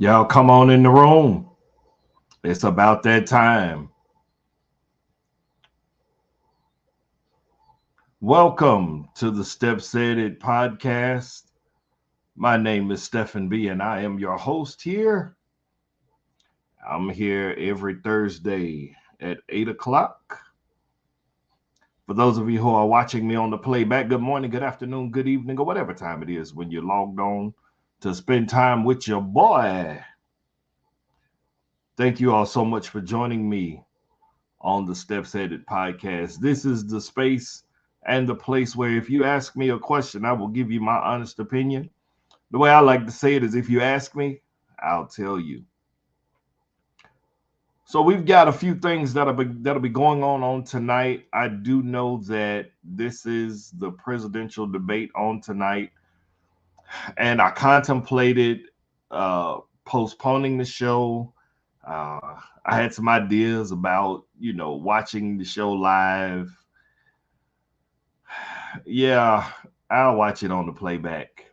Y'all come on in the room. It's about that time. Welcome to the Step Said It podcast. My name is Stephen B, and I am your host here. I'm here every Thursday at 8 o'clock. For those of you who are watching me on the playback, good morning, good afternoon, good evening, or whatever time it is when you're logged on to spend time with your boy. Thank you all so much for joining me on the Steps Headed podcast. This is the space and the place where if you ask me a question, I will give you my honest opinion. The way I like to say it is if you ask me, I'll tell you. So we've got a few things that'll be going on tonight. I do know that this is the presidential debate on tonight, and I contemplated postponing the show. I had some ideas about watching the show live. Yeah, I'll watch it on the playback.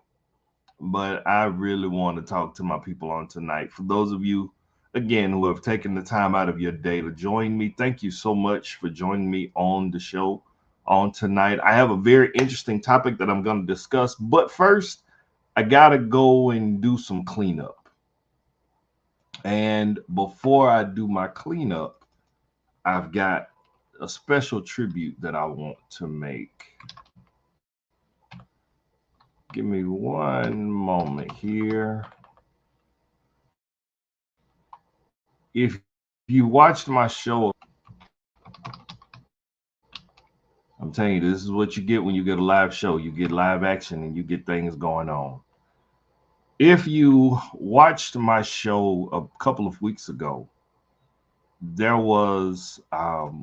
But I really want to talk to my people on tonight. For those of you, again, who have taken the time out of your day to join me, thank you so much for joining me on the show on tonight. I have a very interesting topic that I'm going to discuss. But first, I got to go and do some cleanup. And before I do my cleanup, I've got a special tribute that I want to make. Give me one moment here. If you watched my show, I'm telling you, this is what you get when you get a live show. You get live action and you get things going on. If you watched my show a couple of weeks ago, there was there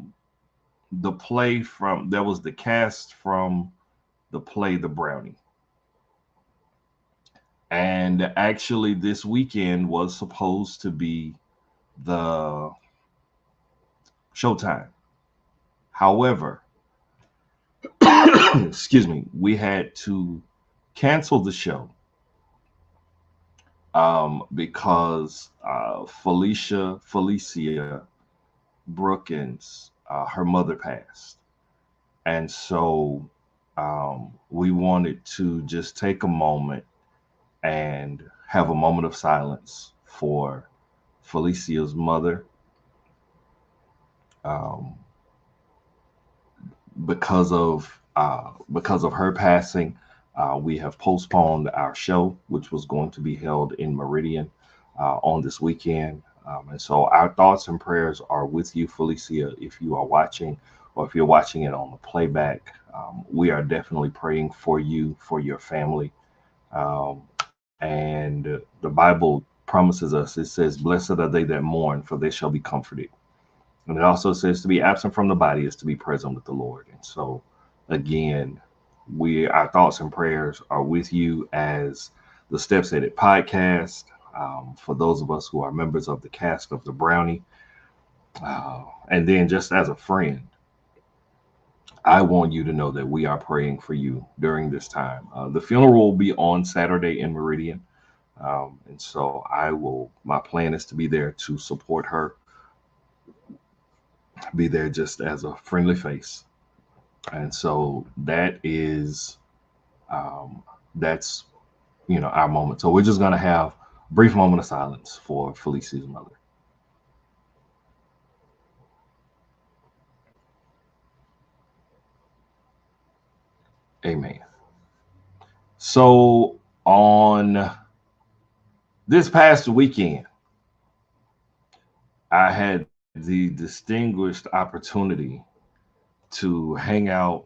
was the cast from the play The Brownie. And actually, this weekend was supposed to be the showtime. However, excuse me, we had to cancel the show because Felicia Brookins, her mother passed. And so we wanted to just take a moment and have a moment of silence for Felicia's mother, um, because of her passing. We have postponed our show, which was going to be held in Meridian on this weekend. And so our thoughts and prayers are with you, Felicia, if you are watching or if you're watching it on the playback. We are definitely praying for you, for your family. And the Bible promises us, it says, "Blessed are they that mourn, for they shall be comforted." And it also says to be absent from the body is to be present with the Lord. And so, again, our thoughts and prayers are with you as the Steps Edit podcast. For those of us who are members of the cast of the Brownie, and then just as a friend, I want you to know that we are praying for you during this time. The funeral will be on Saturday in Meridian. And so my plan is to be there to support her, be there just as a friendly face. And so um, that's, our moment. So we're just going to have a brief moment of silence for Felicia's mother. Amen. So on this past weekend, I had the distinguished opportunity to hang out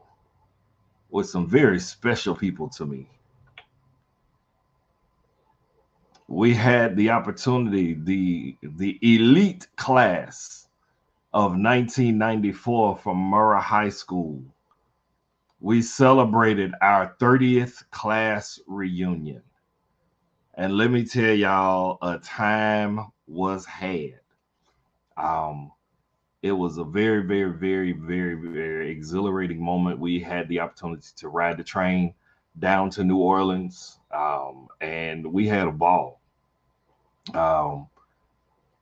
with some very special people to me. We had the opportunity, the elite class of 1994 from Murrah High School. We celebrated our 30th class reunion. And let me tell y'all, a time was had. Um, it was a very, very, very, very, very exhilarating moment. We had the opportunity to ride the train down to New Orleans, and we had a ball. Um,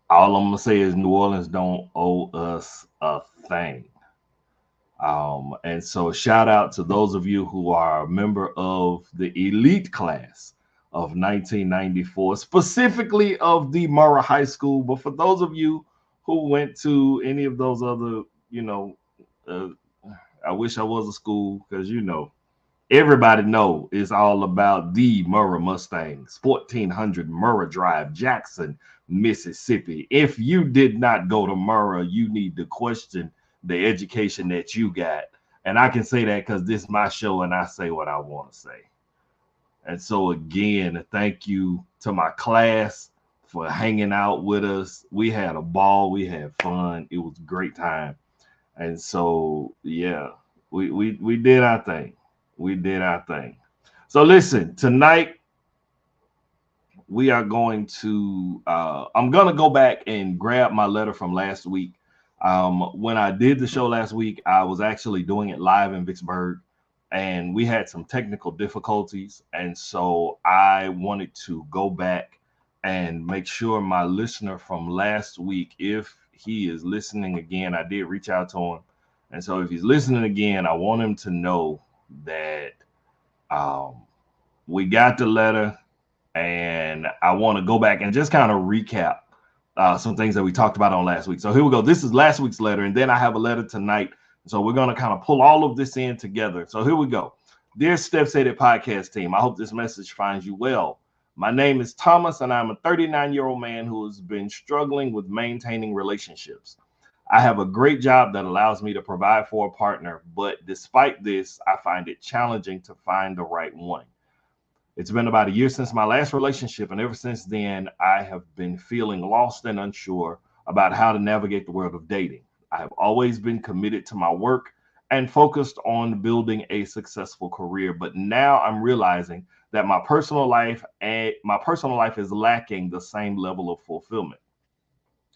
all I'm gonna say is New Orleans don't owe us a thing. And so shout out to those of you who are a member of the elite class of 1994, specifically of the Murrah High School. But for those of you who went to any of those other, uh, I wish I was a school because everybody know it's all about the Murrah Mustangs, 1400 Murrah Drive, Jackson, Mississippi. If you did not go to Murrah, you need to question the education that you got. And I can say that because this is my show and I say what I want to say. And so again, thank you to my class for hanging out with us. We had a ball, we had fun. It was a great time. And so yeah, we did our thing. We did our thing. So listen, tonight we are going to I'm gonna go back and grab my letter from last week. When I did the show last week, I was actually doing it live in Vicksburg and we had some technical difficulties. And so I wanted to go back and make sure my listener from last week, if he is listening again, I did reach out to him. And so if he's listening again, I want him to know that um, we got the letter and I want to go back and just kind of recap some things that we talked about on last week. So here we go. This is last week's letter, and then I have a letter tonight. So we're going to kind of pull all of this in together. So here we go. Dear Steps Headed Podcast team, I hope this message finds you well. My name is Thomas, and I'm a 39-year-old man who has been struggling with maintaining relationships. I have a great job that allows me to provide for a partner, but despite this, I find it challenging to find the right one. It's been about a year since my last relationship, and ever since then, I have been feeling lost and unsure about how to navigate the world of dating. I have always been committed to my work and focused on building a successful career, but now I'm realizing that my personal life is lacking the same level of fulfillment.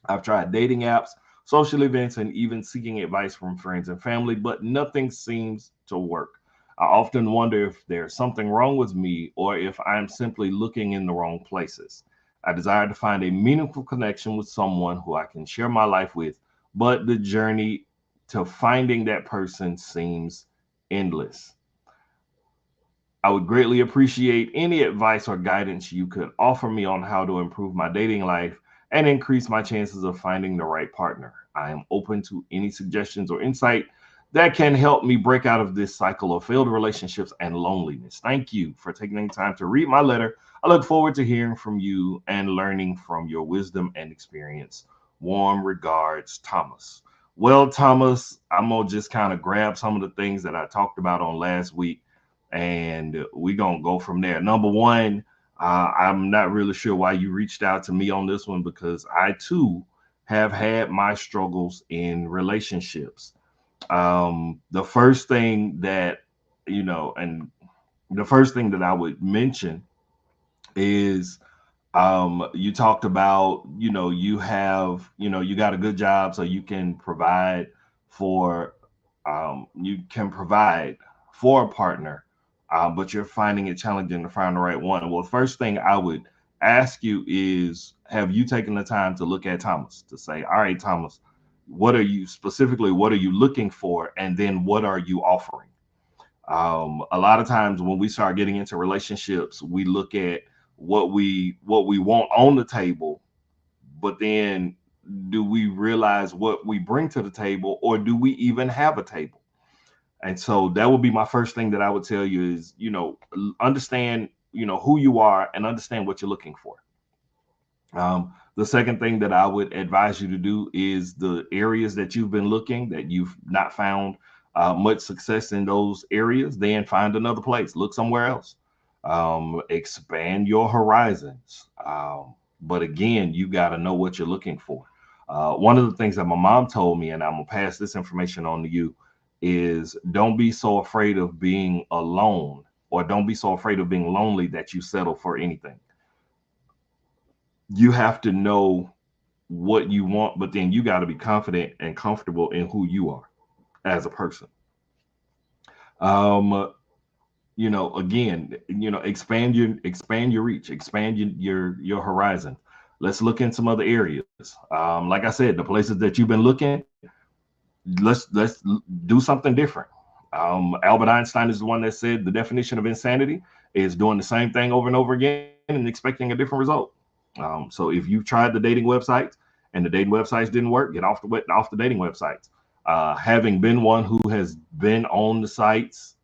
I've tried dating apps, social events, and even seeking advice from friends and family, but nothing seems to work. I often wonder if there's something wrong with me or if I'm simply looking in the wrong places. I desire to find a meaningful connection with someone who I can share my life with, but the journey to finding that person seems endless. I would greatly appreciate any advice or guidance you could offer me on how to improve my dating life and increase my chances of finding the right partner. I am open to any suggestions or insight that can help me break out of this cycle of failed relationships and loneliness. Thank you for taking the time to read my letter. I look forward to hearing from you and learning from your wisdom and experience. Warm regards, Thomas. Well, Thomas, I'm going to just kind of grab some of the things that I talked about on last week and we're gonna go from there. Number one, I'm not really sure why you reached out to me on this one because I too have had my struggles in relationships. The first thing that and the first thing that I would mention is you talked about you got a good job so you can provide for a partner, but you're finding it challenging to find the right one. Well, the first thing I would ask you is, have you taken the time to look at Thomas to say, all right, Thomas, what are you looking for, and then what are you offering? A lot of times when we start getting into relationships, we look at what we want on the table, but then do we realize what we bring to the table, or do we even have a table? And so that would be my first thing that I would tell you is, understand, who you are and understand what you're looking for. The second thing that I would advise you to do is the areas that you've been looking that you've not found much success in those areas, then find another place, look somewhere else, expand your horizons. But again, you got to know what you're looking for. One of the things that my mom told me, and I'm gonna pass this information on to you, is don't be so afraid of being alone, or don't be so afraid of being lonely that you settle for anything. You have to know what you want, but then you got to be confident and comfortable in who you are as a person. Um, again, expand your reach, expand your horizon. Let's look in some other areas. Like I said, the places that you've been looking, let's do something different. Albert Einstein is the one that said the definition of insanity is doing the same thing over and over again and expecting a different result. So if you've tried the dating websites and the dating websites didn't work, get off the dating websites. Having been one who has been on the sites,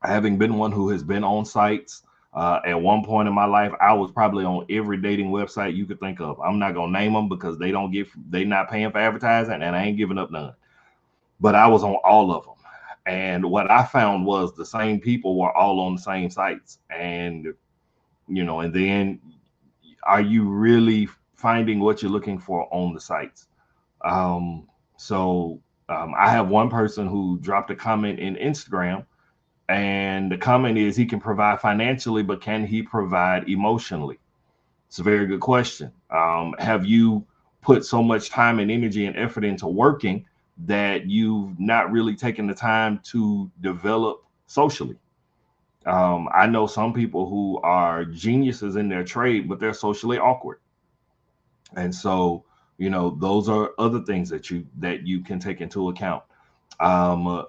having been one who has been on sites, at one point in my life, I was probably on every dating website you could think of. I'm not gonna name them because they not paying for advertising, and I ain't giving up none. But I was on all of them, and what I found was the same people were all on the same sites, and and then are you really finding what you're looking for on the sites? So I have one person who dropped a comment in Instagram, and the comment is he can provide financially, but can he provide emotionally? It's a very good question. Have you put so much time and energy and effort into working that you've not really taken the time to develop socially? I know some people who are geniuses in their trade, but they're socially awkward. And so, those are other things that you can take into account. Um,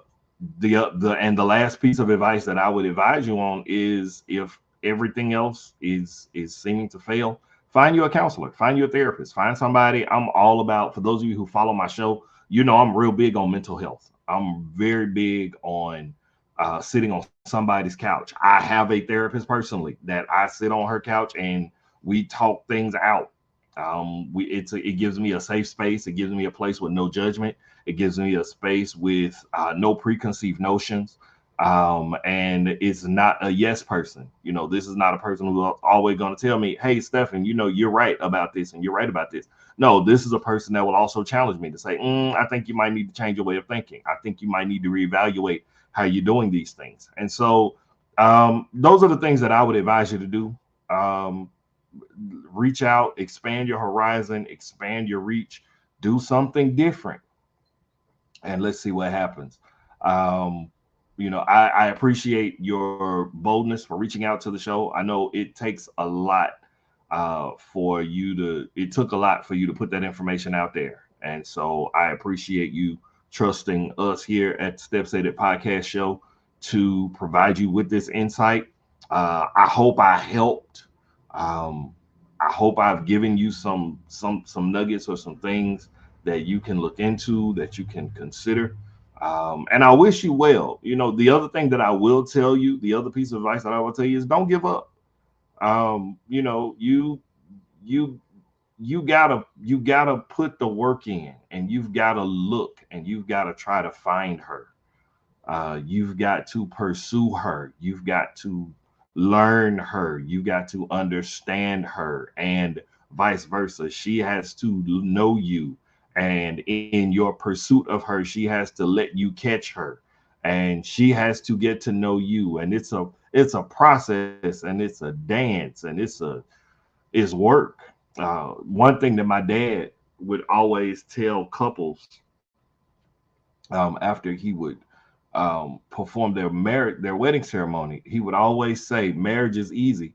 the last piece of advice that I would advise you on is, if everything else is seeming to fail, find you a counselor, find you a therapist, find somebody. I'm all about, for those of you who follow my show, I'm real big on mental health. I'm very big on sitting on somebody's couch. I have a therapist personally that I sit on her couch and we talk things out. It gives me a safe space. It gives me a place with no judgment. It gives me a space with no preconceived notions. And it's not a yes person. This is not a person who's always going to tell me, hey, Stephan, you're right about this and you're right about this. No, this is a person that will also challenge me to say, I think you might need to change your way of thinking. I think you might need to reevaluate how you're doing these things. And so those are the things that I would advise you to do. Reach out, expand your horizon, expand your reach, do something different, and let's see what happens. I appreciate your boldness for reaching out to the show. I know it takes a lot it took a lot for you to put that information out there. And so I appreciate you trusting us here at Steps Aided Podcast Show to provide you with this insight. I hope I helped. I hope I've given you some nuggets or some things that you can look into, that you can consider. And I wish you well. The other thing that I will tell you, the other piece of advice that I will tell you is, don't give up. You gotta put the work in, and you've got to look, and you've got to try to find her. You've got to pursue her. You've got to learn her. You got to understand her, and vice versa. She has to know you, and in your pursuit of her, she has to let you catch her, and she has to get to know you. And it's a process, and it's a dance, and it's work. One thing that my dad would always tell couples, after he would perform their wedding ceremony, he would always say, marriage is easy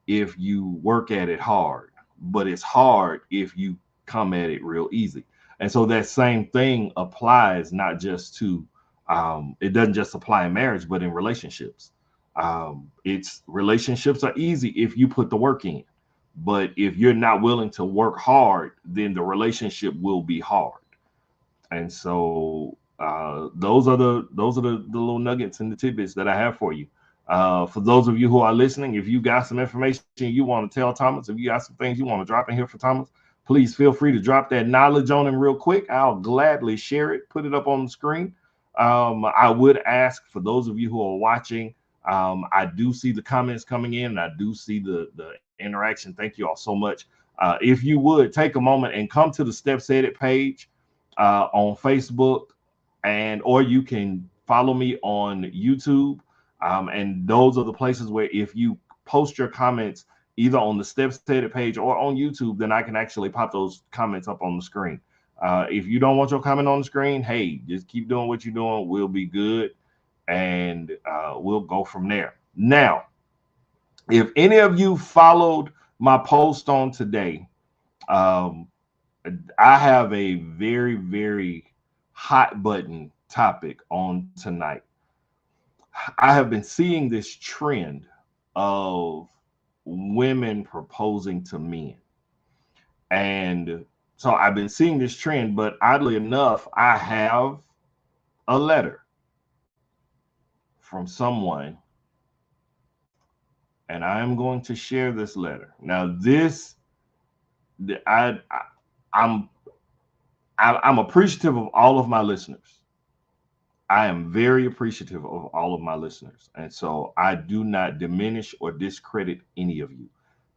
if you work at it hard, but it's hard if you come at it real easy. And so that same thing applies not just to it doesn't just apply in marriage, but in relationships. It's relationships are easy if you put the work in, but if you're not willing to work hard, then the relationship will be hard. And so those are the little nuggets and the tidbits that I have for you. For those of you who are listening, if you got some information you want to tell Thomas, if you got some things you want to drop in here for Thomas, please feel free to drop that knowledge on him real quick. I'll gladly share it, put it up on the screen. I would ask, for those of you who are watching, I do see the comments coming in, and I do see the interaction. Thank you all so much. If you would take a moment and come to the Steps Aided page on Facebook, or you can follow me on YouTube. And those are the places where, if you post your comments either on the Steps Aided page or on YouTube, then I can actually pop those comments up on the screen. If you don't want your comment on the screen, hey, just keep doing what you're doing. We'll be good, and we'll go from there. Now, if any of you followed my post on today, um, I have a very, very hot button topic on tonight. I have been seeing this trend of women proposing to men. And so I've been seeing this trend, but oddly enough, I have a letter from someone, and I am going to share this letter. Now, this I I'm I'm appreciative of all of my listeners. I am very appreciative of all of my listeners. And so I do not diminish or discredit any of you.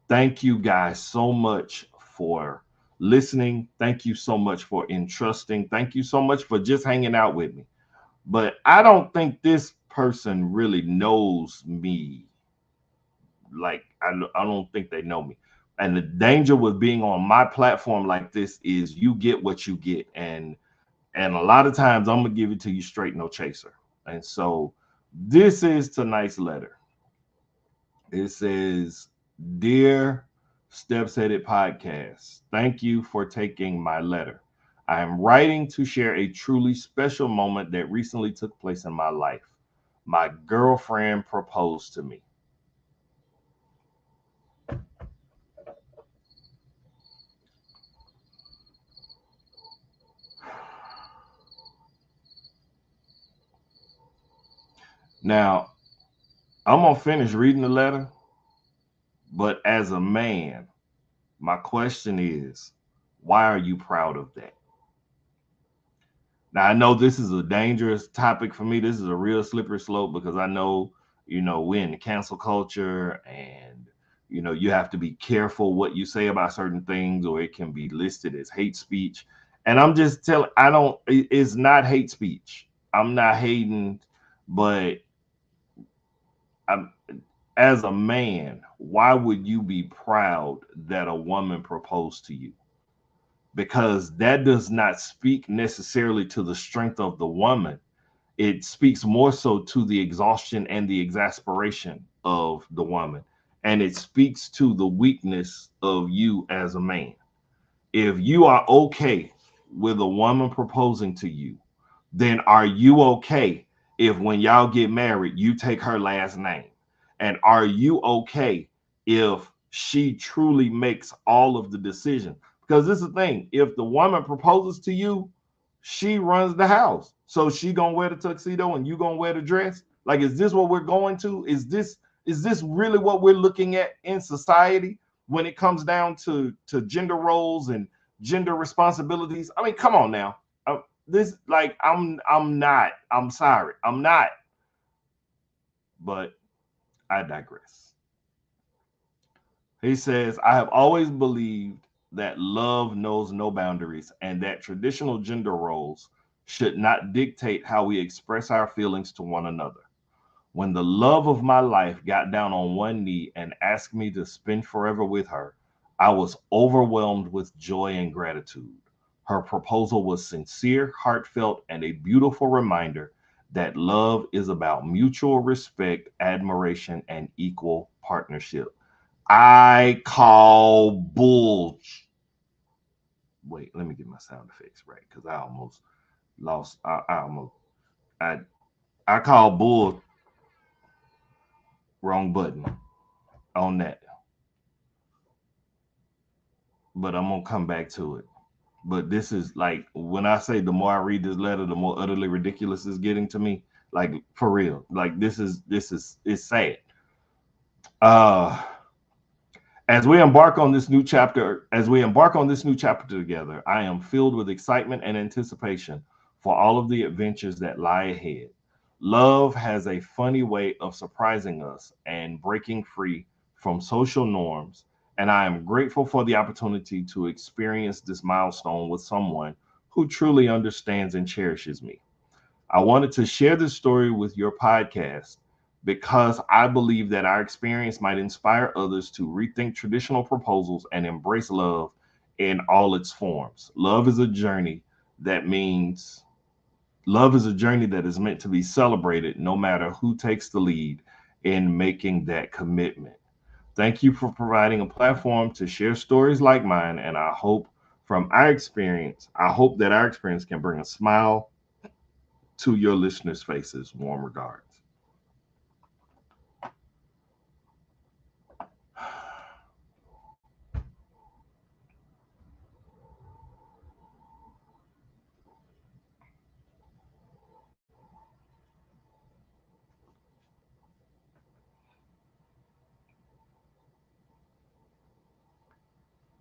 Thank you guys so much for listening. Thank you so much for entrusting. Thank you so much for just hanging out with me. But I don't think this person really knows me. Like, I don't think they know me. And the danger with being on my platform like this is you get what you get. And a lot of times I'm gonna give it to you straight, no chaser. And so this is tonight's letter. It says, "Dear Steps Headed Podcast, thank you for taking my letter. I am writing to share a truly special moment that recently took place in my life. My girlfriend proposed to me." Now, I'm gonna finish reading the letter, but as a man, my question is, why are you proud of that? Now I know this is a dangerous topic for me. This is a real slippery slope because I know, we're in the cancel culture, and you have to be careful what you say about certain things, or it can be listed as hate speech. And I'm just telling, I don't, it's not hate speech. I'm not hating, but I'm, as a man, why would you be proud that a woman proposed to you? Because that does not speak necessarily to the strength of the woman. It speaks more so to the exhaustion and the exasperation of the woman. And it speaks to the weakness of you as a man. If you are okay with a woman proposing to you, then are you okay if when y'all get married, you take her last name? And are you okay if she truly makes all of the decision? Because this is the thing, if the woman proposes to you, she runs the house. So she gonna wear the tuxedo and you gonna wear the dress? Like, is this what we're going to? Is this really what we're looking at in society when it comes down to gender roles and gender responsibilities? I mean, come on now. This, like, I'm not. I'm sorry. I'm not. But I digress. He says, "I have always believed that love knows no boundaries and that traditional gender roles should not dictate how we express our feelings to one another. When the love of my life got down on one knee and asked me to spend forever with her, I was overwhelmed with joy and gratitude. Her proposal was sincere, heartfelt, and a beautiful reminder that love is about mutual respect, admiration, and equal partnership." I call bull. Wait, let me get my sound effects right because I almost lost. I I call bull. Wrong button on that, but I'm gonna come back to it. But this is, like, when I say the more I read this letter, the more utterly ridiculous it's getting to me. Like, for real. Like, this is it's sad. Uh as we embark on this new chapter together, I am filled with excitement and anticipation for all of the adventures that lie ahead. Love has a funny way of surprising us and breaking free from social norms, and I am grateful for the opportunity to experience this milestone with someone who truly understands and cherishes me. I wanted to share this story with your podcast because I believe that our experience might inspire others to rethink traditional proposals and embrace love in all its forms. That means love is a journey that is meant to be celebrated no matter who takes the lead in making that commitment. Thank you for providing a platform to share stories like mine. And I hope from our experience, I hope that our experience can bring a smile to your listeners' faces. Warm regards.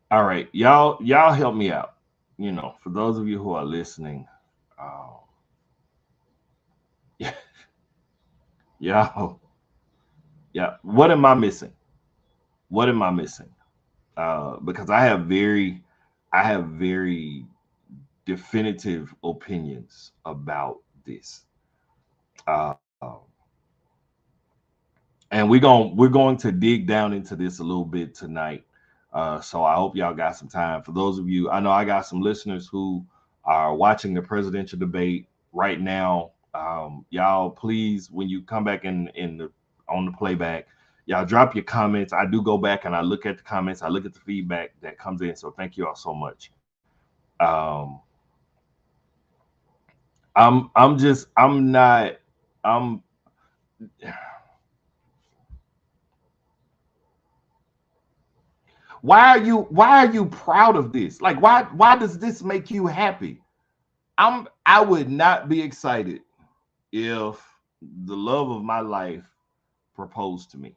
All right, y'all help me out. For those of you who are listening, um, y'all, yeah, what am I missing? What am I missing? Because I have very definitive opinions about this. Uh, and we're going to dig down into this a little bit tonight. So I hope y'all got some time. For those of you, I know I got some listeners who are watching the presidential debate right now. Y'all, please, when you come back on the playback, y'all drop your comments. I do go back and I look at the comments. I look at the feedback that comes in. So thank you all so much. I'm not. I'm why are you proud of this? Like why does this make you happy? I would not be excited if the love of my life proposed to me.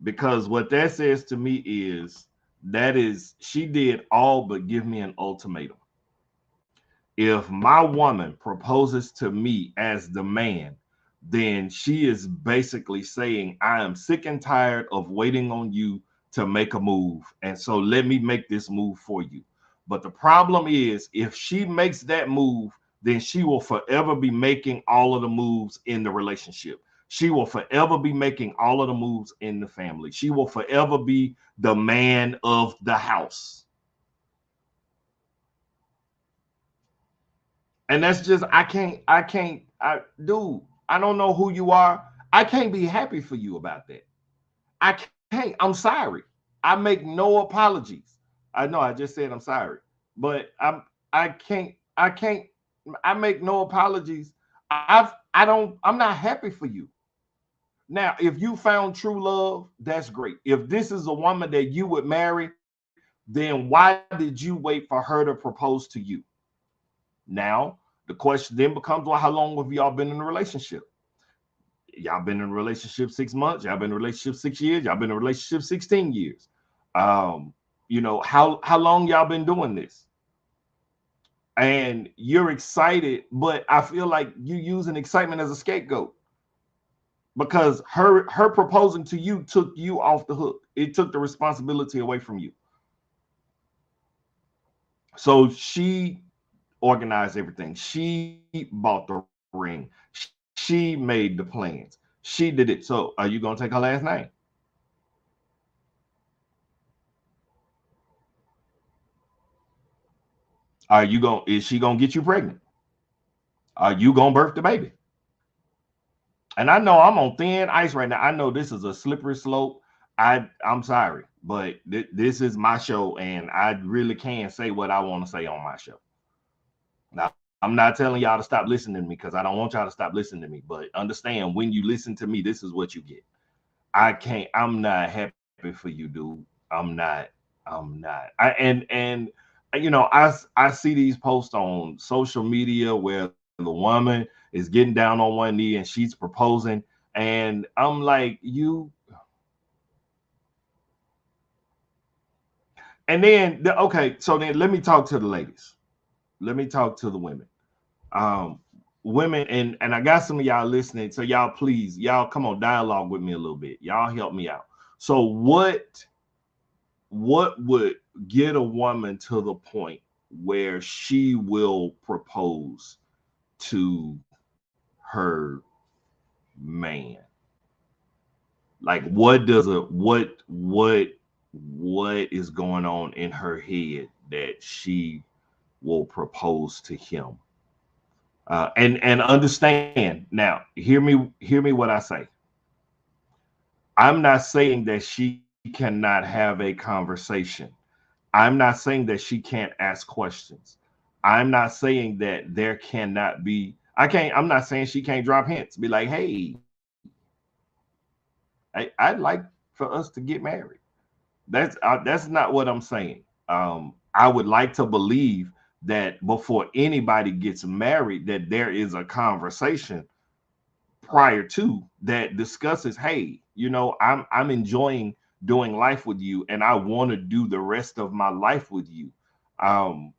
Because what that says to me is that is she did all but give me an ultimatum. If my woman proposes to me as the man, then she is basically saying, I am sick and tired of waiting on you to make a move. And so let me make this move for you. But the problem is, if she makes that move, then she will forever be making all of the moves in the relationship. She will forever be making all of the moves in the family. She will forever be the man of the house. And that's just dude, I don't know who you are. I can't be happy for you about that. I can't. I'm sorry. I make no apologies. I know I just said I'm sorry, but I can't I make no apologies. I'm not happy for you. Now, if you found true love, that's great. If this is a woman that you would marry, then why did you wait for her to propose to you? Now, the question then becomes, well, how long have y'all been in a relationship? Y'all been in a relationship 6 months, y'all been in a relationship 6 years, y'all been in a relationship 16 years. How long y'all been doing this? And you're excited, but I feel like you using excitement as a scapegoat because her proposing to you took you off the hook. It took the responsibility away from you. So she organized everything. She bought the ring. She made the plans. She did it. So are you gonna take her last name? Is she gonna get you pregnant? Are you gonna birth the baby? And I know I'm on thin ice right now. I know this is a slippery slope. I'm sorry, but this is my show, and I really can say what I want to say on my show. Now, I'm not telling y'all to stop listening to me because I don't want y'all to stop listening to me. But understand, when you listen to me, this is what you get. I'm not happy for you, dude. I'm not. I'm not. I see these posts on social media where the woman is getting down on one knee and she's proposing, and I'm like, you. And then okay, so then let me talk to the ladies. Let me talk to the women. Um, Women, and I got some of y'all listening, so y'all please, y'all come on, dialogue with me a little bit. Y'all help me out. So what would get a woman to the point where she will propose to her man? Like what is going on in her head that she will propose to him? And understand now. Hear me what I say. I'm not saying that she cannot have a conversation. I'm not saying that she can't ask questions. I'm not saying that there cannot be, I'm not saying she can't drop hints, be like, hey, I'd like for us to get married. That's not what I'm saying. I would like to believe that before anybody gets married, that there is a conversation prior to that discusses, hey, I'm enjoying doing life with you, and I want to do the rest of my life with you. Um,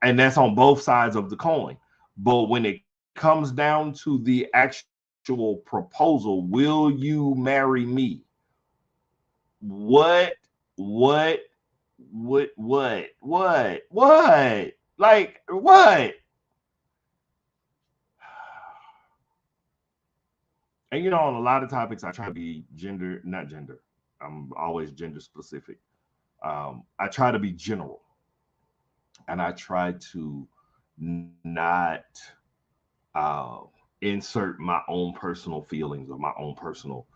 and that's on both sides of the coin. But when it comes down to the actual proposal, will you marry me? What, what, what? Like, what? And on a lot of topics, I try to be not gender. I'm always gender specific. I try to be general, and I try to not uh, insert my own personal feelings or my own personal,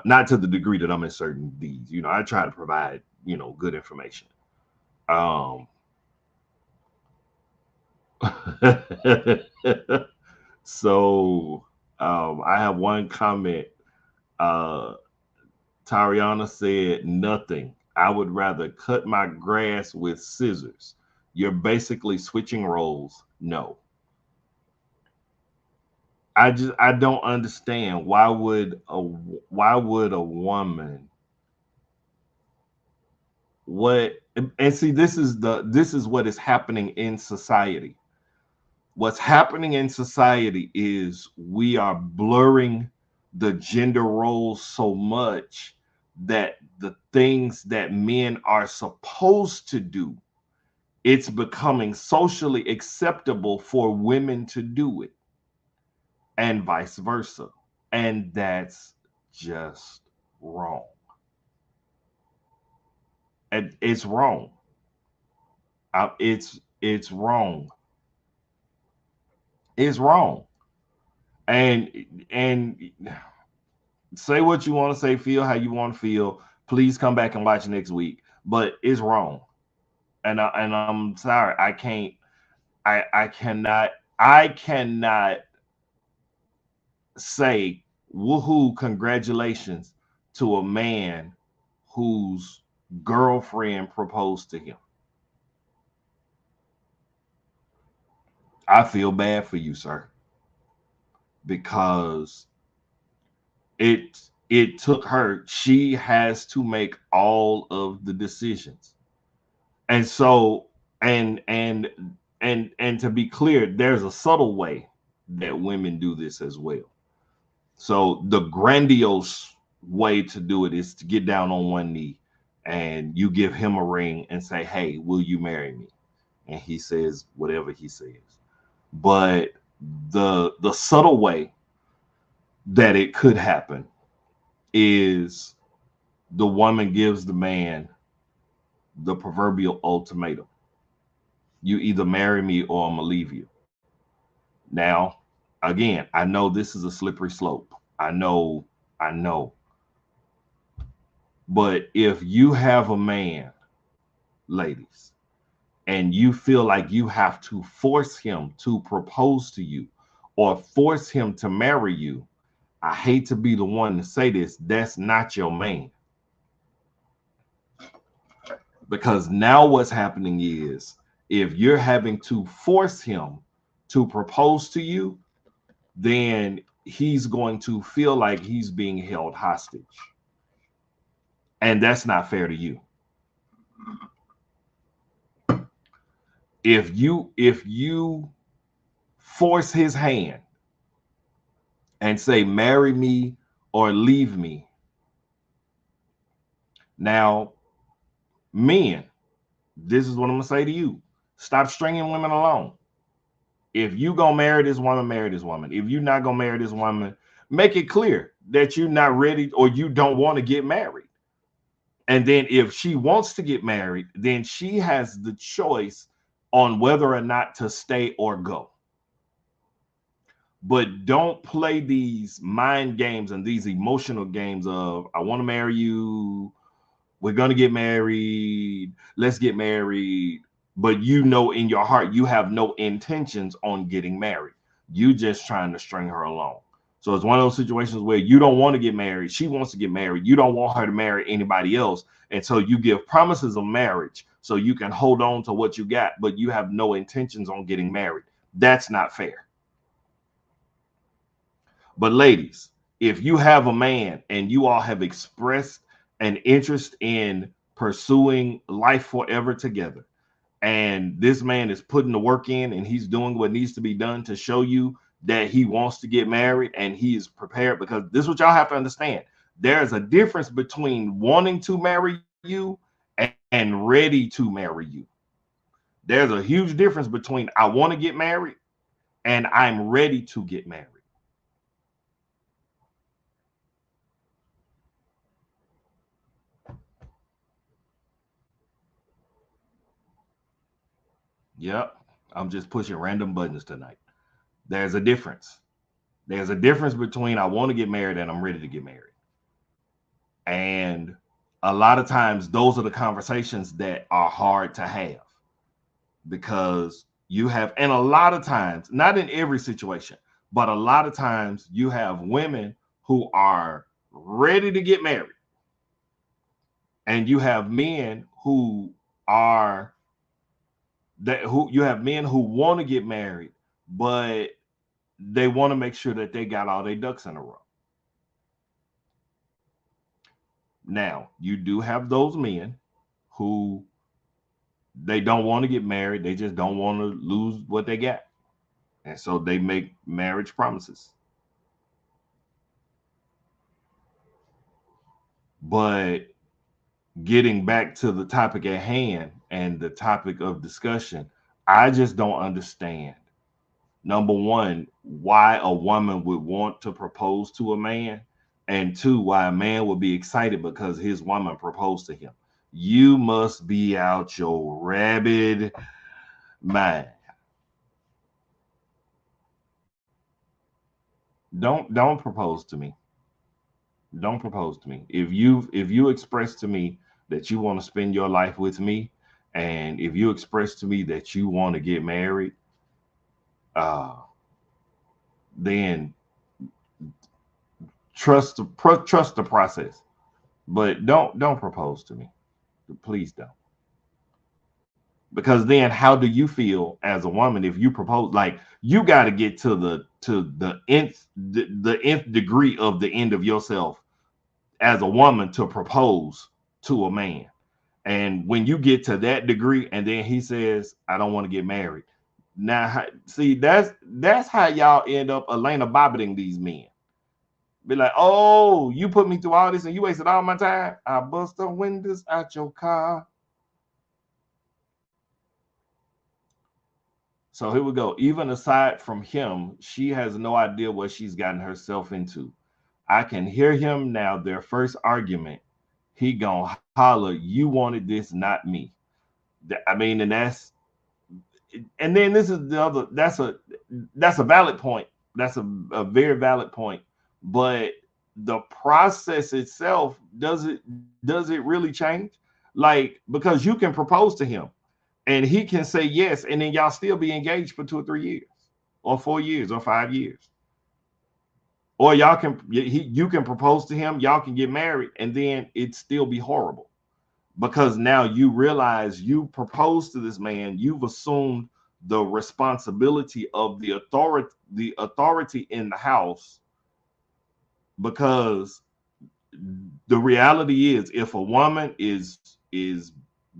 not to the degree that I'm inserting these. I try to provide good information. Um, so I have one comment. Uh, Tariana said, nothing. I would rather cut my grass with scissors. You're basically switching roles. No. I don't understand why would a woman what and see this is what is happening in society. What's happening in society is we are blurring the gender roles so much that the things that men are supposed to do, it's becoming socially acceptable for women to do it, and vice versa. And that's just wrong. And it's wrong. It's wrong. It's wrong. And say what you want to say, feel how you want to feel. Please come back and watch next week. But it's wrong. And I'm sorry. I can't I cannot say woohoo, congratulations to a man whose girlfriend proposed to him. I feel bad for you, sir, because it took her. She has to make all of the decisions. And so and to be clear, there's a subtle way that women do this as well. So the grandiose way to do it is to get down on one knee and you give him a ring and say, "Hey, will you marry me?" And he says whatever he says. But the subtle way that it could happen is the woman gives the man the proverbial ultimatum. You either marry me or I'm gonna leave you. Now, again, I know this is a slippery slope. I know. But if you have a man, ladies, and you feel like you have to force him to propose to you or force him to marry you, I hate to be the one to say this, that's not your man. Because now what's happening is if you're having to force him to propose to you, then he's going to feel like he's being held hostage. And that's not fair to you. If you force his hand and say marry me or leave me, now men, this is what I'm gonna say to you: stop stringing women along. If you gonna marry this woman, marry this woman. If you're not gonna marry this woman, make it clear that you're not ready or you don't want to get married. And then if she wants to get married, then she has the choice on whether or not to stay or go. But don't play these mind games and these emotional games of, I want to marry you, we're going to get married, let's get married. But you know, in your heart, you have no intentions on getting married. You just trying to string her along. So it's one of those situations where you don't want to get married. She wants to get married. You don't want her to marry anybody else. And so you give promises of marriage so you can hold on to what you got, but you have no intentions on getting married. That's not fair. But ladies, if you have a man and you all have expressed an interest in pursuing life forever together, and this man is putting the work in and he's doing what needs to be done to show you that he wants to get married and he is prepared, because this is what y'all have to understand. There's a difference between wanting to marry you and ready to marry you. There's a huge difference between I want to get married and I'm ready to get married. Yep. I'm just pushing random buttons tonight. There's a difference. There's a difference between I want to get married and I'm ready to get married. And a lot of times, those are the conversations that are hard to have, because you have, and a lot of times, not in every situation, but a lot of times, you have women who are ready to get married, and you have men who are who you have men who want to get married, but they want to make sure that they got all their ducks in a row. Now, you do have those men who they don't want to get married, they just don't want to lose what they got. And so they make marriage promises. But getting back to the topic at hand and the topic of discussion, I just don't understand. Number one, why a woman would want to propose to a man, and two, why a man would be excited because his woman proposed to him. You must be out your rabid mind. Don't propose to me. Don't propose to me. If you express to me that you want to spend your life with me, and if you express to me that you want to get married, uh, then trust the process. But don't propose to me. Please don't. Because then how do you feel as a woman if you propose? Like, you got to get to the nth degree of the end of yourself as a woman to propose to a man. And when you get to that degree and then he says, I don't want to get married. Now, see, that's how y'all end up Elena Bobbiting these men. Be like, oh, you put me through all this and you wasted all my time. I bust the windows out your car. So here we go. Even aside from him, she has no idea what she's gotten herself into. I can hear him now. Their first argument, he gonna holler, "You wanted this, not me." I mean, and then this is the other. That's a valid point. That's a very valid point. But the process itself, does it really change? Like, because you can propose to him and he can say yes, and then y'all still be engaged for 2 or 3 years, or 4 years, or 5 years. Or you can propose to him, y'all can get married, and then it still be horrible, because now you realize you proposed to this man, you've assumed the responsibility of the authority in the house, because the reality is, if a woman is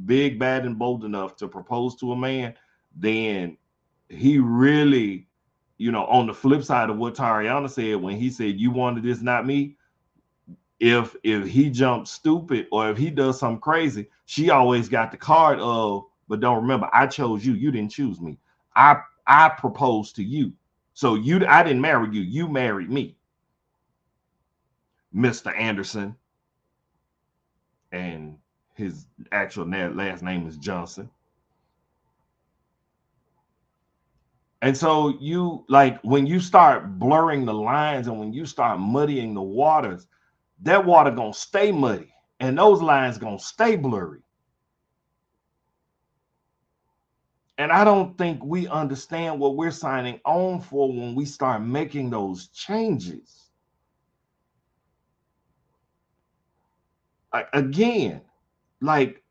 big, bad, and bold enough to propose to a man, then he really, on the flip side of what Tariana said when he said, "You wanted this, not me." If he jumps stupid or if he does something crazy, she always got the card of, "But don't remember, I chose you. You didn't choose me. I proposed to you. So I didn't marry you. You married me, Mr. Anderson." And his actual last name is Johnson. And so you like when you start blurring the lines and when you start muddying the waters, that water gonna stay muddy and those lines gonna stay blurry. And I don't think we understand what we're signing on for when we start making those changes. Again, like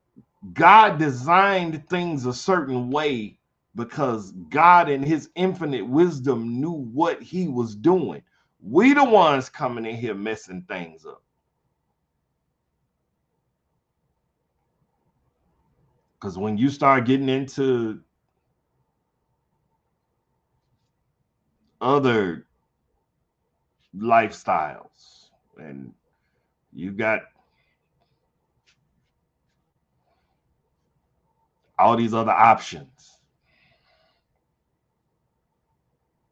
God designed things a certain way because God in his infinite wisdom knew what he was doing. We the ones coming in here messing things up. Because when you start getting into other lifestyles and you got all these other options.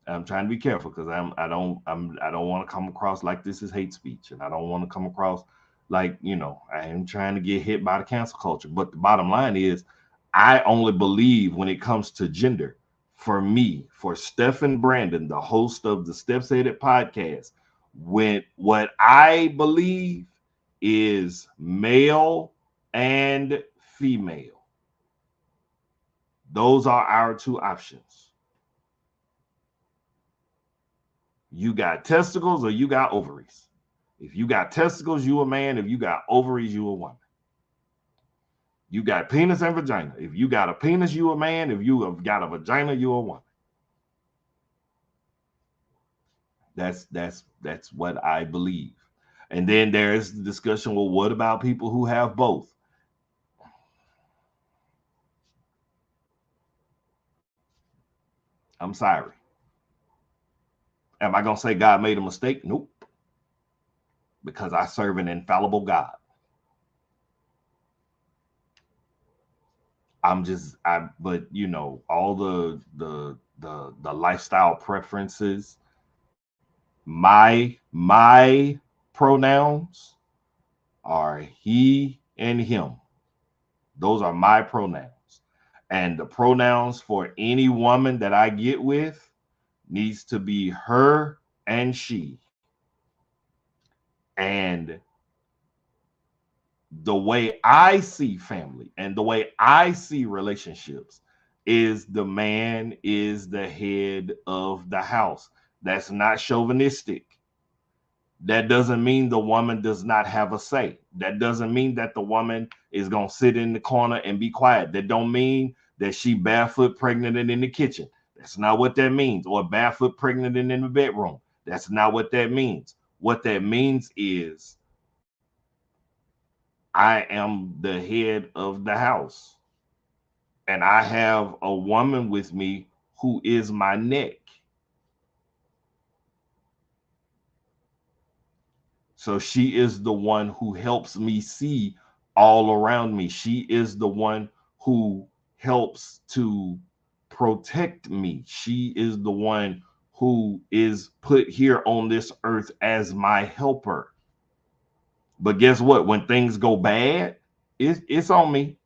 I'm trying to be careful because I don't want to come across like this is hate speech, and I don't want to come across like, you know, I am trying to get hit by the cancel culture. But the bottom line is, I only believe when it comes to gender. For me, for Stephen Brandon, the host of the Steps Headed podcast, when what I believe is male and female. Those are our two options. You got testicles or you got ovaries. If you got testicles, you a man. If you got ovaries, you a woman. You got penis and vagina. If you got a penis, you a man. If you have got a vagina, you a woman. That's what I believe. And then there's the discussion, well, what about people who have both? I'm sorry. Am I going to say God made a mistake? Nope. Because I serve an infallible God. But you know, all the lifestyle preferences, my pronouns are he and him. Those are my pronouns. And the pronouns for any woman that I get with needs to be her and she. And the way I see family and the way I see relationships is the man is the head of the house. That's not chauvinistic. That doesn't mean the woman does not have a say. That doesn't mean that the woman is going to sit in the corner and be quiet. That don't mean that she barefoot pregnant and in the kitchen. That's not what that means. Or barefoot pregnant and in the bedroom. That's not what that means. What that means is I am the head of the house. And I have a woman with me who is my neck. So she is the one who helps me see all around me. She is the one who helps to protect me. She is the one who is put here on this earth as my helper. But guess what? When things go bad, it's on me.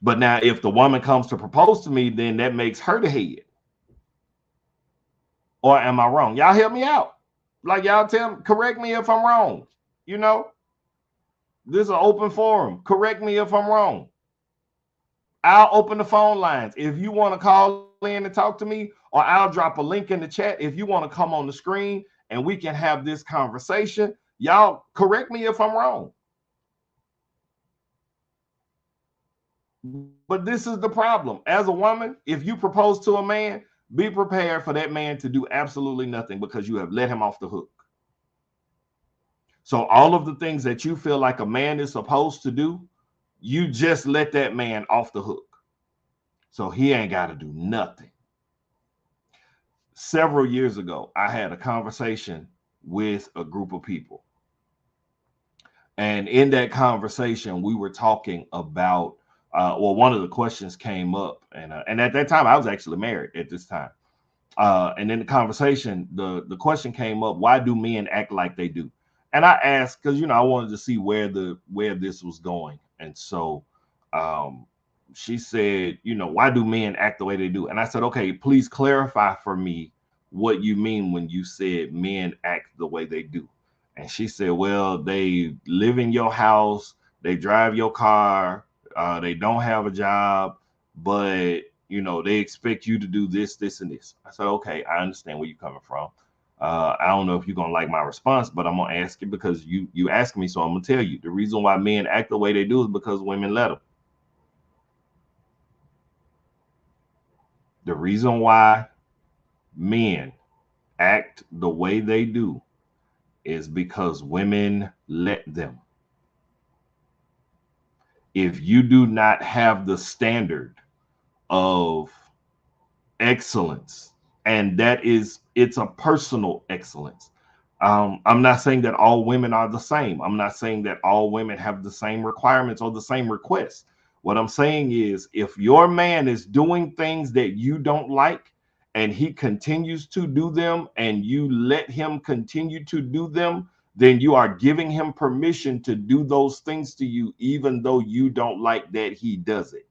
But now if the woman comes to propose to me, then that makes her the head. Or am I wrong? Y'all help me out. Like y'all correct me if I'm wrong. You know, this is an open forum. Correct me if I'm wrong. I'll open the phone lines. If you want to call in and talk to me, or I'll drop a link in the chat if you want to come on the screen and we can have this conversation. Y'all correct me if I'm wrong. But this is the problem. As a woman, if you propose to a man, be prepared for that man to do absolutely nothing because you have let him off the hook. So all of the things that you feel like a man is supposed to do, you just let that man off the hook. So he ain't got to do nothing. Several years ago, I had a conversation with a group of people. And in that conversation, we were talking about, one of the questions came up. And at that time, I was actually married at this time. And in the conversation, the question came up, why do men act like they do? And I asked, because, you know, I wanted to see where this was going. And so she said, you know, why do men act the way they do? And I said, okay, please clarify for me what you mean when you said men act the way they do. And she said, well, they live in your house, they drive your car, they don't have a job, but you know, they expect you to do this, this, and this. I said, okay, I understand where you're coming from. I don't know if you're gonna like my response, but I'm gonna ask you because you asked me, so I'm gonna tell you the reason why men act the way they do is because women let them. The reason why men act the way they do is because women let them. If you do not have the standard of excellence, and that is, it's a personal excellence. I'm not saying that all women are the same. I'm not saying that all women have the same requirements or the same requests. What I'm saying is, if your man is doing things that you don't like and he continues to do them and you let him continue to do them, then you are giving him permission to do those things to you, even though you don't like that he does it.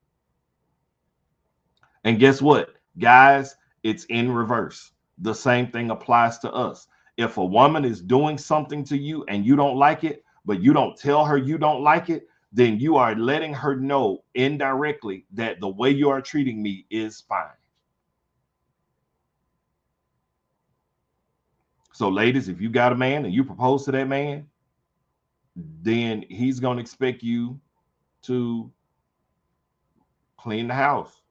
And guess what, guys? It's in reverse. The same thing applies to us. If a woman is doing something to you and you don't like it, but you don't tell her you don't like it, then you are letting her know indirectly that the way you are treating me is fine. So, ladies, if you got a man and you propose to that man, then he's going to expect you to clean the house.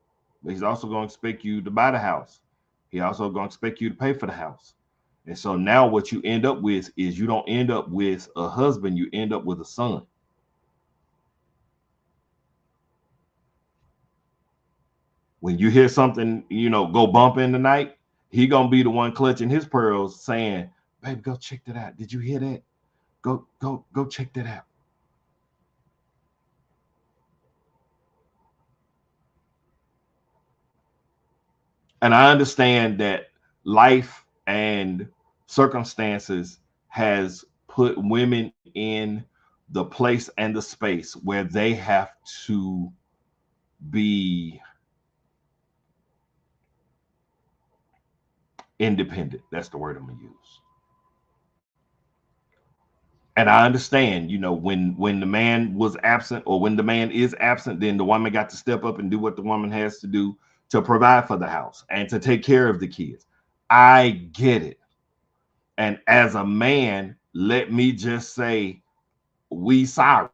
But he's also going to expect you to buy the house. He also going to expect you to pay for the house. And so now what you end up with is, you don't end up with a husband, you end up with a son. When you hear something, you know, go bump in the night, he gonna be the one clutching his pearls saying, baby, go check that out. Did you hear that? Go check that out. And I understand that life and circumstances has put women in the place and the space where they have to be independent. That's the word I'm gonna use. And I understand, you know, when the man was absent, or when the man is absent, then the woman got to step up and do what the woman has to do to provide for the house and to take care of the kids. I get it. And as a man, let me just say, we sorry.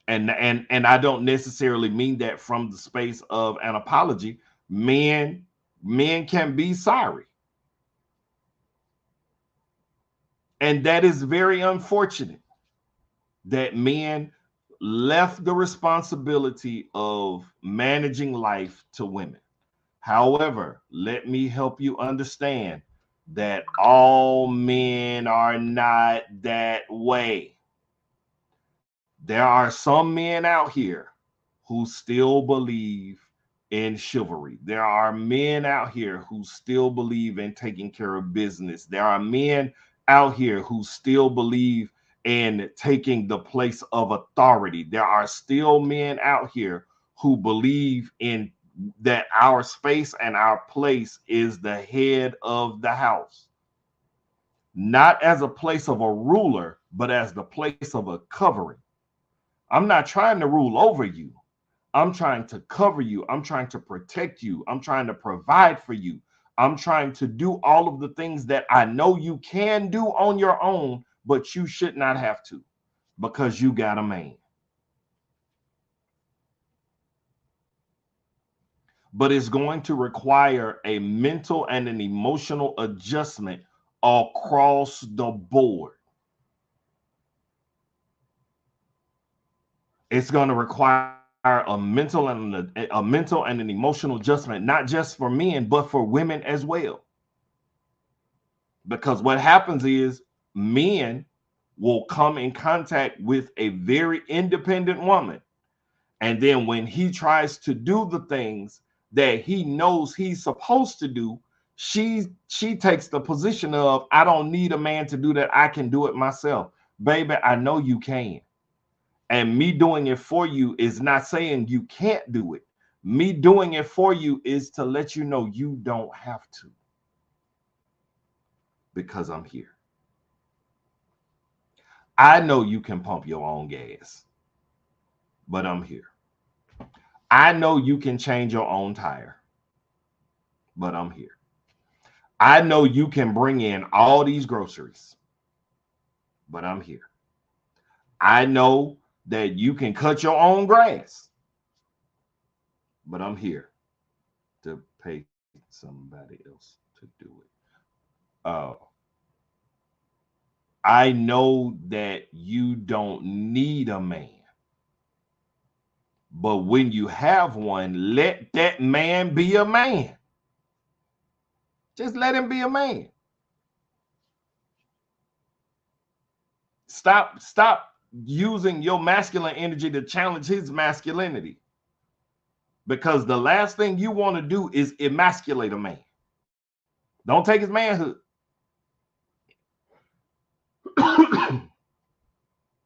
And I don't necessarily mean that from the space of an apology. Men can be sorry. And that is very unfortunate that men left the responsibility of managing life to women. However, let me help you understand that all men are not that way. There are some men out here who still believe in chivalry. There are men out here who still believe in taking care of business. There are men out here who still believe in taking the place of authority. There are still men out here who believe in that our space and our place is the head of the house, not as a place of a ruler, but as the place of a covering. I'm not trying to rule over you. I'm trying to cover you. I'm trying to protect you. I'm trying to provide for you. I'm trying to do all of the things that I know you can do on your own, but you should not have to, because you got a man. But it's going to require a mental and an emotional adjustment across the board. It's going to require a mental and an emotional adjustment, not just for men, but for women as well. Because what happens is, men will come in contact with a very independent woman. And then when he tries to do the things that he knows he's supposed to do, she takes the position of, I don't need a man to do that. I can do it myself. Baby, I know you can. And me doing it for you is not saying you can't do it. Me doing it for you is to let you know you don't have to, because I'm here. I know you can pump your own gas, but I'm here. I know you can change your own tire, but I'm here. I know you can bring in all these groceries, but I'm here. I know that you can cut your own grass, but I'm here to pay somebody else to do it. I know that you don't need a man, but when you have one, let that man be a man. Just let him be a man. Stop using your masculine energy to challenge his masculinity. Because the last thing you want to do is emasculate a man. Don't take his manhood.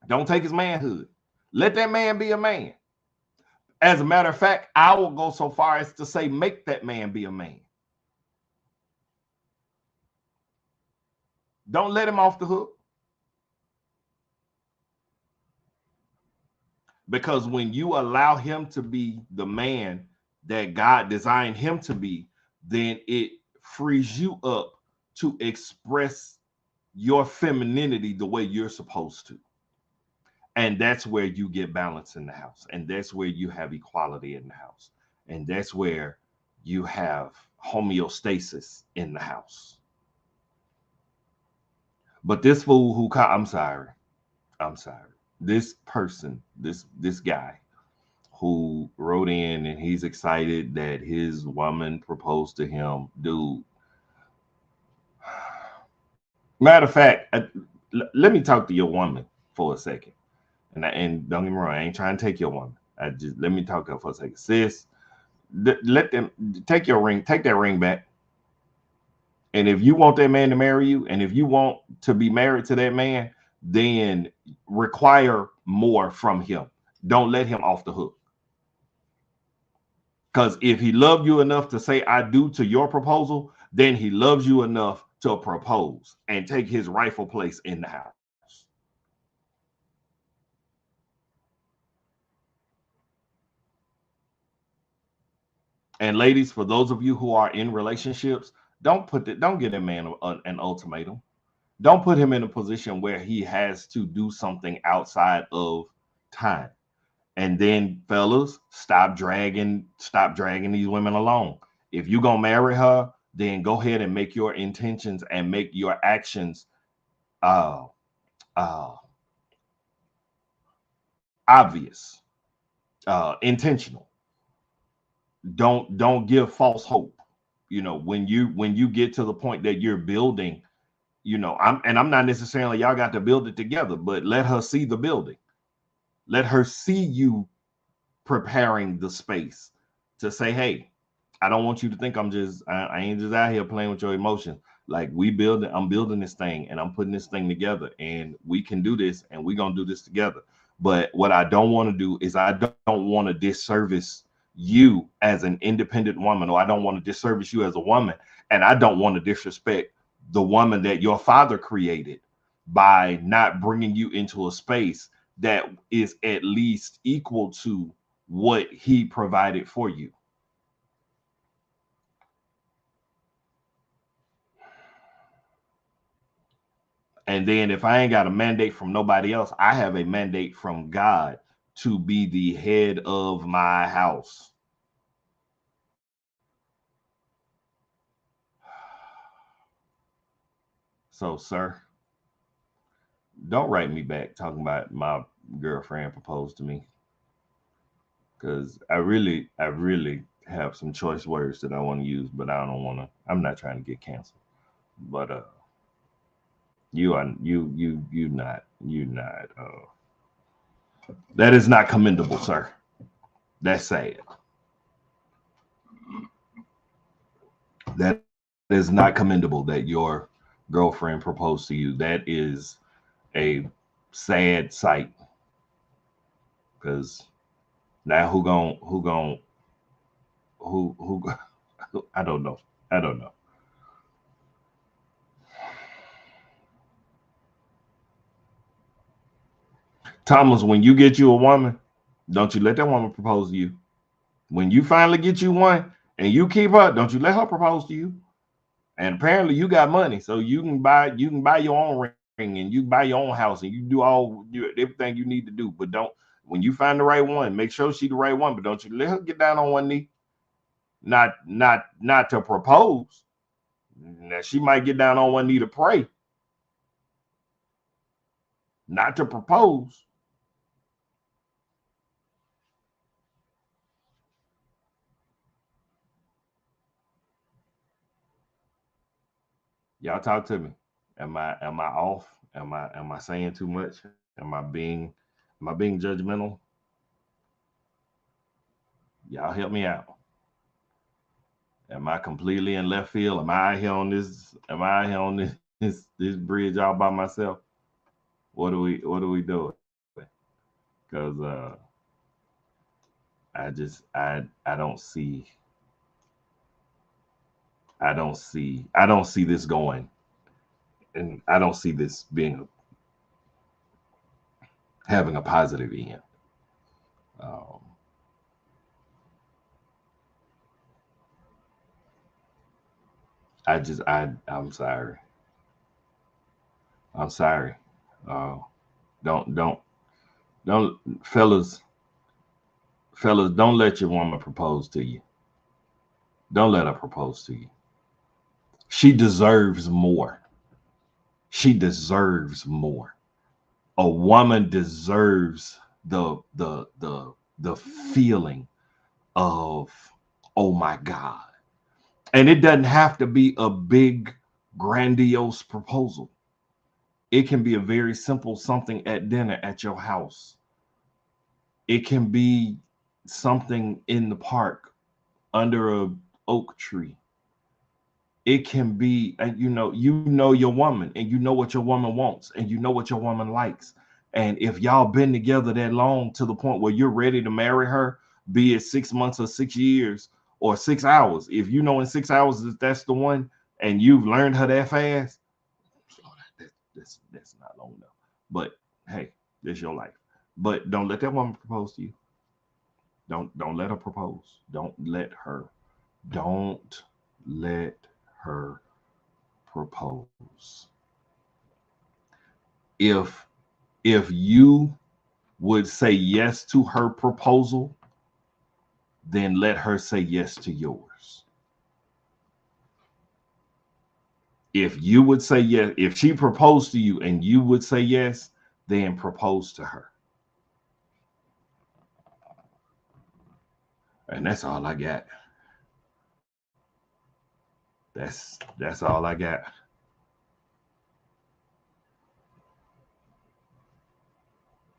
Don't take his manhood. Let that man be a man. As a matter of fact, I will go so far as to say, make that man be a man. Don't let him off the hook. Because when you allow him to be the man that God designed him to be, then it frees you up to express your femininity the way you're supposed to. And that's where you get balance in the house. And that's where you have equality in the house. And that's where you have homeostasis in the house. But this fool who I'm sorry. This person, this guy who wrote in and he's excited that his woman proposed to him, dude. Matter of fact, let me talk to your woman for a second. And don't get me wrong, I ain't trying to take your woman. I just let me talk to her for a second. Sis, let them take your ring, take that ring back. And if you want that man to marry you, and if you want to be married to that man, then require more from him. Don't let him off the hook. Because if he loved you enough to say I do to your proposal, then he loves you enough to propose and take his rightful place in the house. And ladies, for those of you who are in relationships, don't give that man an ultimatum. Don't put him in a position where he has to do something outside of time. And then, fellas, stop dragging these women along. If you're gonna marry her, then go ahead and make your intentions and make your actions obvious, intentional. Don't give false hope. You know, when you get to the point that you're building, you know, I'm not necessarily y'all got to build it together, but let her see the building. Let her see you preparing the space to say, hey, I don't want you to think I ain't just out here playing with your emotions. Like I'm building this thing and I'm putting this thing together and we can do this and we're going to do this together. But what I don't want to do is I don't want to disservice you as an independent woman, or I don't want to disservice you as a woman. And I don't want to disrespect the woman that your father created by not bringing you into a space that is at least equal to what he provided for you. And then if I ain't got a mandate from nobody else, I have a mandate from God to be the head of my house. So, sir, don't write me back talking about my girlfriend proposed to me. Because I really have some choice words that I want to use, but I'm not trying to get canceled. But you're not that is not commendable, sir. That's sad. That is not commendable that your girlfriend proposed to you. That is a sad sight. Because now who I don't know. I don't know. Thomas, when you get you a woman, don't you let that woman propose to you. When you finally get you one and you keep her, don't you let her propose to you. And apparently you got money, so you can buy your own ring and you buy your own house and you do everything you need to do. But don't when you find the right one, make sure she the right one. But don't you let her get down on one knee. Not to propose. Now she might get down on one knee to pray, not to propose. Y'all talk to me. Am I off? Am I saying too much? Am I being judgmental? Y'all help me out. Am I completely in left field? Am I out here on this? Am I out here on this bridge all by myself? What are we doing? Because I don't see I don't see this going, and I don't see this being having a positive end. Um, I'm sorry. I'm sorry. Uh, don't don't fellas, don't let your woman propose to you. Don't let her propose to you. She deserves more. She deserves more. A woman deserves the feeling of, oh my God. And it doesn't have to be a big grandiose proposal. It can be a very simple something at dinner at your house. It can be something in the park under a oak tree. It can be, and you know your woman, and you know what your woman wants, and you know what your woman likes. And if y'all been together that long to the point where you're ready to marry her, be it 6 months or 6 years or 6 hours, if you know in 6 hours that that's the one, and you've learned her that fast, oh, that's not long enough. But hey, that's your life. But don't let that woman propose to you. Don't let her propose. Don't let her propose. If you would say yes to her proposal, then let her say yes to yours. If you would say yes, if she proposed to you and you would say yes, then propose to her. And that's all I got. That's all I got.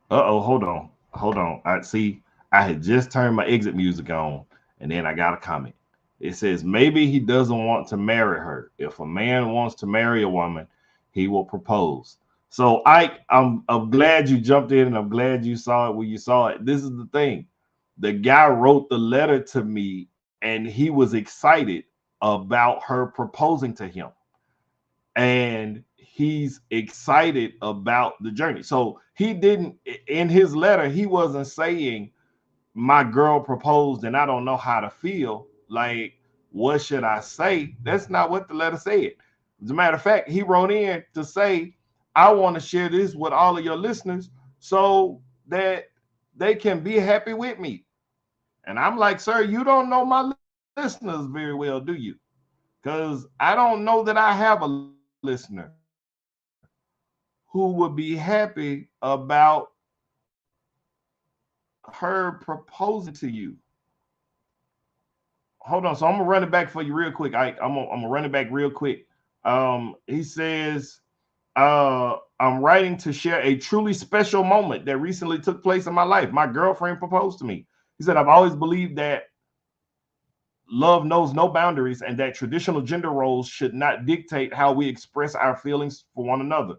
Uh-oh, hold on. Hold on. I see I had just turned my exit music on and then I got a comment. It says maybe he doesn't want to marry her. If a man wants to marry a woman, he will propose. So I'm glad you jumped in and I'm glad you saw it when you saw it. This is the thing. The guy wrote the letter to me and he was excited about her proposing to him. And he's excited about the journey. So he didn't, in his letter, he wasn't saying my girl proposed and I don't know how to feel. Like, what should I say? That's not what the letter said. As a matter of fact, he wrote in to say, I want to share this with all of your listeners so that they can be happy with me. And I'm like, sir, you don't know my listeners very well, do you? Because I don't know that I have a listener who would be happy about her proposing to you. Hold on. So I'm gonna run it back for you real quick. I'm gonna run it back real quick. He says, I'm writing to share a truly special moment that recently took place in my life. My girlfriend proposed to me. He said, I've always believed that love knows no boundaries and that traditional gender roles should not dictate how we express our feelings for one another.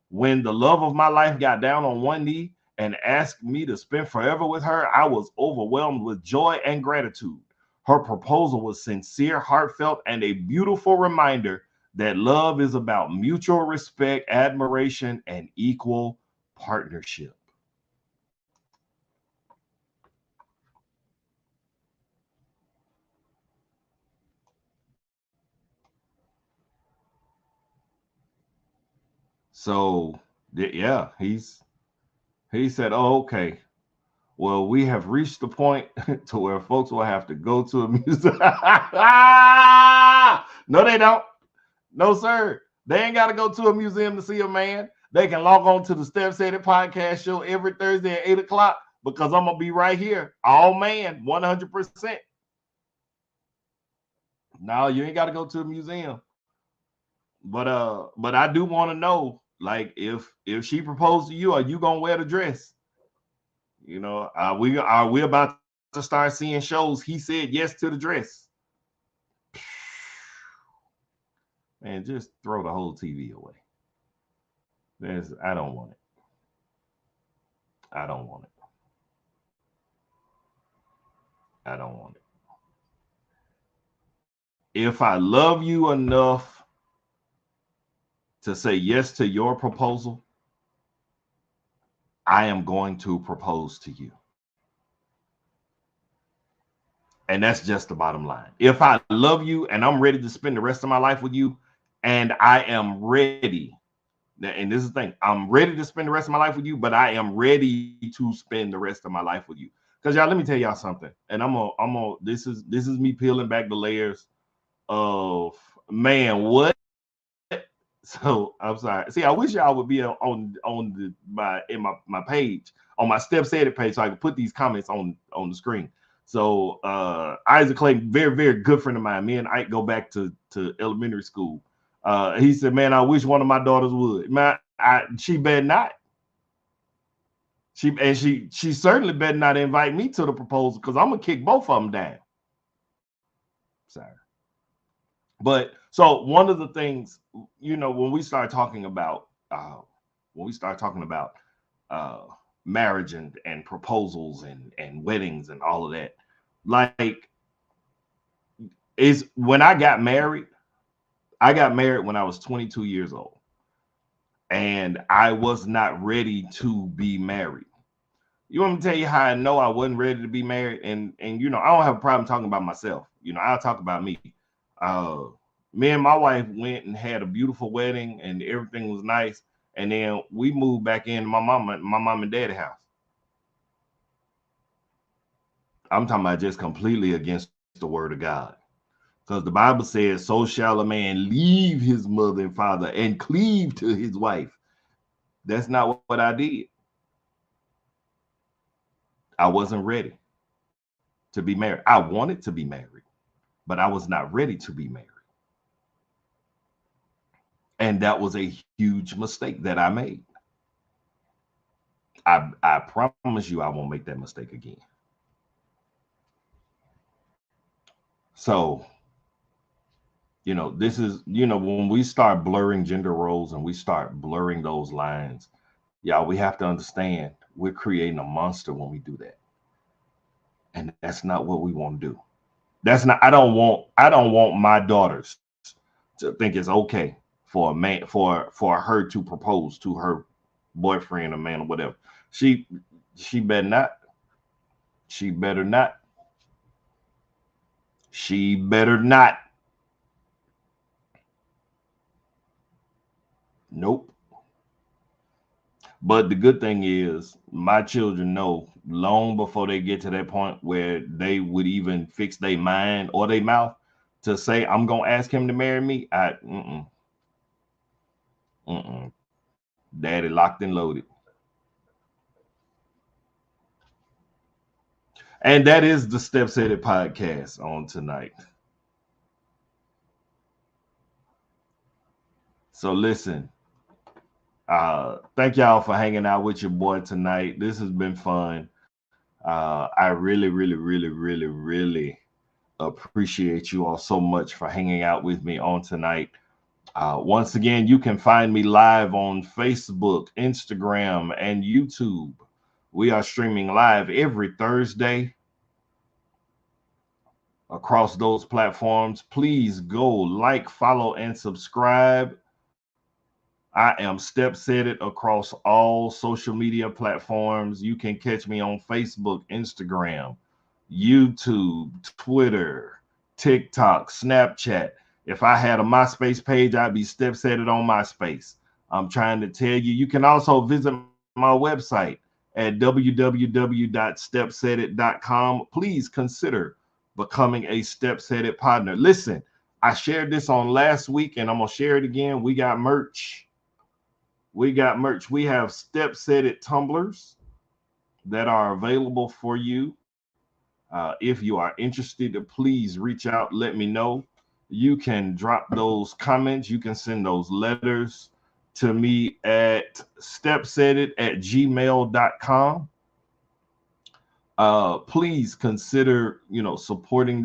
When the love of my life got down on one knee and asked me to spend forever with her, I was overwhelmed with joy and gratitude. Her proposal was sincere, heartfelt, and a beautiful reminder that love is about mutual respect, admiration, and equal partnership. So, yeah, he said, "Oh, okay. Well, we have reached the point to where folks will have to go to a museum." No, they don't. No, sir. They ain't got to go to a museum to see a man. They can log on to the Steph Said It podcast show every Thursday at 8 o'clock because I'm going to be right here. All man, 100%. No, you ain't got to go to a museum. But I do want to know, like, if she proposed to you, are you gonna wear the dress? You know, are we about to start seeing shows? He said yes to the dress. Man, just throw the whole TV away. I don't want it. I don't want it. I don't want it. If I love you enough to say yes to your proposal, I am going to propose to you. And that's just the bottom line. If I love you and I'm ready to spend the rest of my life with you, and I am ready, and this is the thing, I'm ready to spend the rest of my life with you, but I am ready to spend the rest of my life with you. Because y'all, let me tell y'all something. And this is me peeling back the layers of, man, what? So I'm sorry. See, I wish y'all would be on my page, on my Steph Said It page, so I can put these comments on the screen. So Isaac Clayton, very, very good friend of mine. Me and Ike go back to elementary school. He said, man, I wish one of my daughters would. Man, she better not. She certainly better not invite me to the proposal, because I'm gonna kick both of them down. Sorry. But so one of the things, you know, when we start talking about marriage and proposals and weddings and all of that, like, is when I got married when I was 22 years old, and I was not ready to be married. You want me to tell you how I know I wasn't ready to be married? And you know, I don't have a problem talking about myself. You know, I'll talk about me. Me and my wife went and had a beautiful wedding, and everything was nice. And then we moved back into my mom and dad's house. I'm talking about just completely against the word of God. Because the Bible says, so shall a man leave his mother and father and cleave to his wife. That's not what I did. I wasn't ready to be married. I wanted to be married, but I was not ready to be married. And that was a huge mistake that I made. I promise you I won't make that mistake again. So, you know, this is, you know, when we start blurring gender roles and we start blurring those lines, y'all, we have to understand we're creating a monster when we do that. And that's not what we want to do. That's not, I don't want my daughters to think it's okay for a man, for her to propose to her boyfriend or man or whatever. She better not. She better not. She better not. Nope. But the good thing is, my children know long before they get to that point where they would even fix their mind or their mouth to say, I'm going to ask him to marry me. Daddy locked and loaded. And that is the Steph Said It podcast on tonight. So listen, thank y'all for hanging out with your boy tonight. This has been fun. I really, really, really, really, really appreciate you all so much for hanging out with me on tonight. Once again, you can find me live on Facebook, Instagram, and YouTube. We are streaming live every Thursday across those platforms. Please go like, follow, and subscribe. I am Step Said It across all social media platforms. You can catch me on Facebook, Instagram, YouTube, Twitter, TikTok, Snapchat. If I had a MySpace page, I'd be Step Said It on MySpace. I'm trying to tell you. You can also visit my website at www.stepsaidit.com. Please consider becoming a Step Said It partner. Listen, I shared this on last week, and I'm going to share it again. We got merch. We have Step Said It tumblers that are available for you. If you are interested, please reach out. Let me know. You can drop those comments. You can send those letters to me at stepsaidit@gmail.com. Please consider, supporting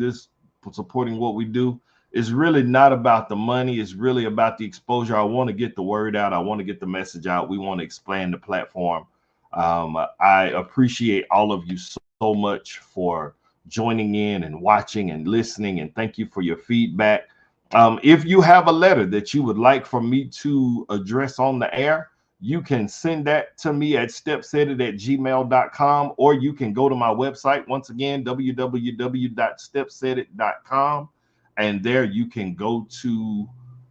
what we do. It's really not about the money. It's really about the exposure. I want to get the word out. I want to get the message out. We want to expand the platform. I appreciate all of you so much for joining in and watching and listening, and thank you for your feedback. If you have a letter that you would like for me to address on the air, you can send that to me at stepsaidit@gmail.com, or you can go to my website, once again, www.stepsaidit.com, and there you can go to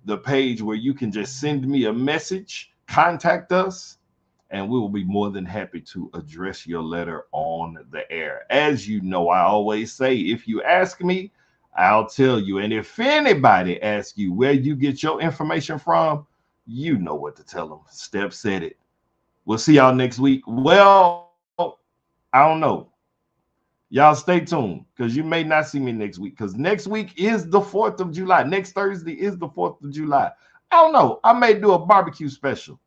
the page where you can just send me a message, contact us, and we will be more than happy to address your letter on the air. As you know, I always say, if you ask me, I'll tell you. And if anybody asks you where you get your information from, you know what to tell them. Step Said It. We'll see y'all next week. Well, I don't know. Y'all stay tuned, because you may not see me next week, because next week is the 4th of July. Next Thursday is the 4th of July. I don't know. I may do a barbecue special.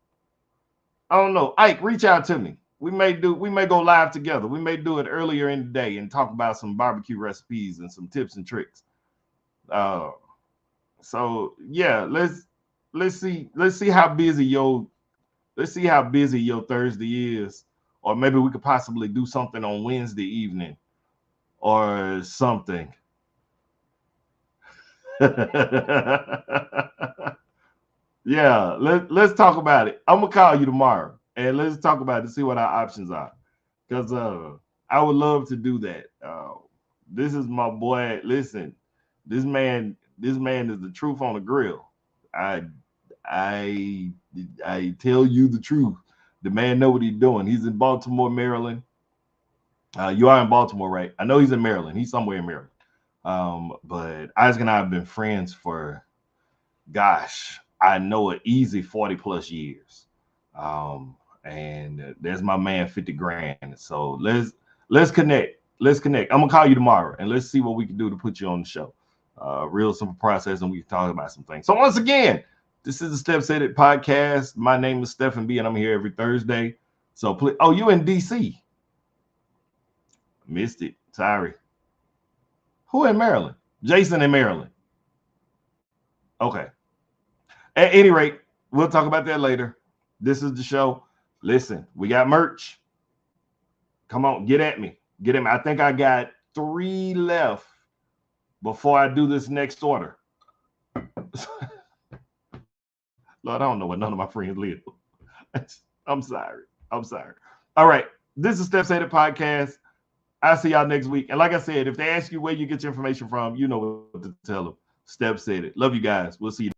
I don't know. Ike, reach out to me. We may go live together. We may do it earlier in the day and talk about some barbecue recipes and some tips and tricks. So yeah, let's see how busy your Thursday is, or maybe we could possibly do something on Wednesday evening or something. Yeah, let's talk about it. I'm gonna call you tomorrow and let's talk about it to see what our options are, because I would love to do that. This is my boy. Listen, this man is the truth on the grill. I tell you the truth. The man know what he's doing. He's in Baltimore, Maryland. You are in Baltimore, right? I know he's in Maryland. He's somewhere in Maryland. But Isaac and I have been friends for, gosh, I know an easy 40 plus years. And there's my man 50 grand. So let's connect. I'm gonna call you tomorrow and let's see what we can do to put you on the show. Real simple process, and we can talk about some things. So once again, this is the Step Said It podcast. My name is Stephen B, and I'm here every Thursday. So please, you in DC? Missed it. Sorry. Who in Maryland? Jason in Maryland. Okay. At any rate, we'll talk about that later. This is the show. Listen, we got merch. Come on, get at me. I think I got 3 left before I do this next order. Lord, I don't know where none of my friends live. I'm sorry. All right. This is Step Said It podcast. I'll see y'all next week. And like I said, if they ask you where you get your information from, you know what to tell them. Step Said It. Love you guys. We'll see you.